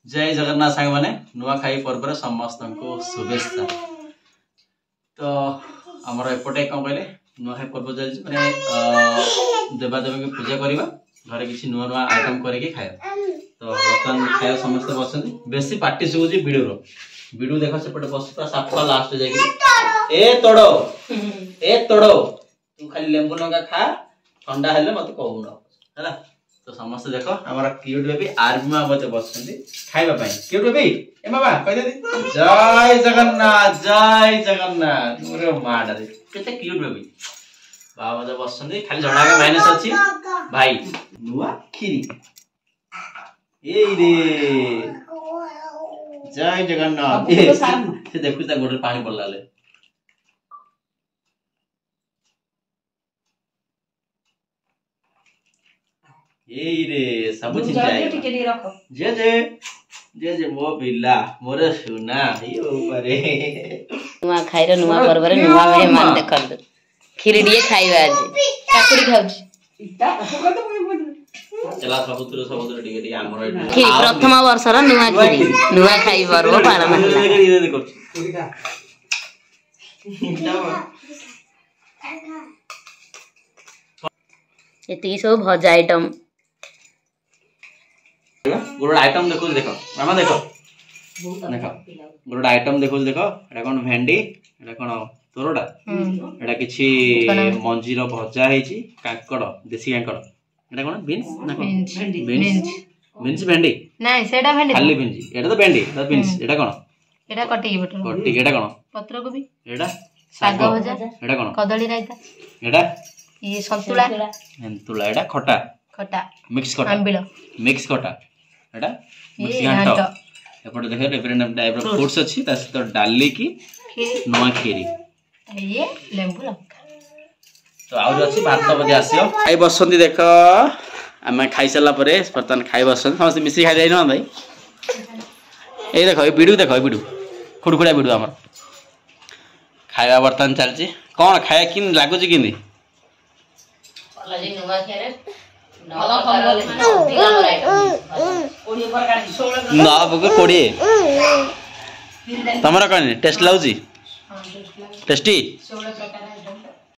जय जगन्नाथ सांग माने नुआखाई पर्व समस्त को शुभेच्छा। तो आमर एपटे कौन कहले नुआखाई पर्व चलती माने देवादेवी की पूजा करवा घर किसी नुआ नुआ आइटम करके खाया। तो बर्तमान खाया समस्त बसती बेसी पार्टी शुभुची भिडू देख सेपटे बस साफा लास्ट जाए ए तोड़ो तू खाली लेंबू लंका खा ठंडा हेले मत कहून है। तो समस्त देख हमारा क्यूट बेबी आर्मी माँ मत बस खाइबा क्यूट बेबी ए बाबा कह दे जय जगन्नाथ मोर माँ डारे केते क्यूट बेबी बाबा मत बस खाली झड़ा के माइनस अच्छी भाई नुआ खीरी ए रे जय जगन्नाथ से देखु ता गोटे पानी पड़ला ले ए रे सब चीज जे जे मो बिल्ला मोर सुना यो परे नुआ खाइर नुआ पर्व रे नुआ मेहमान देखल खीरी दिए खाइबा आज काकुड़ी खाउछ चला सबुतर टिके टिके हमर खीरी प्रथम वर्ष रा नुआ खीरी नुआ खाइ पर्व पालन होला देखो एती सब भजा आइटम गोड़ आइटम देखो देखो मामा देखो गोड़ आइटम देखो देखो एटा कोन भेंडी एटा कोन तोरडा एटा किछि मंजीर भजा हेची काकड़ देसी काकड़ एटा कोन बीन्स ना कोन बीन्स भेंडी नाही सेडा भेंडी खाली बीन्स एटा तो भेंडी तो बीन्स एटा कोन एटा कटी एटा कोन पत्र गोभी एटा साग भजा एटा कोन कदली रायता एटा ये संतुला एटा खटा मिक्स खटा आंबिल मिक्स खटा एटा मिक्स घांटो एपटे देखो डिफरेंट टाइप ऑफ फूड्स अछि तास तो डाली की नुआ खीरी ये लेंबू लंका तो आउर अछि भात बजे आसियो खाइ बसंती देखो आमे खाइ सला परे बर्तन खाइ बसन समस्त मिसी खाइ जाई न भाई ए देखो ए बिडू देखो ए बिडू खुडखुडा बिडू हमर खाइबा बर्तन चलची कोन खाया किन लागो छी किनी लजी नुआ खेरे ना बग कोड़ी तमरा कने टेस्ट लाउजी टेस्टी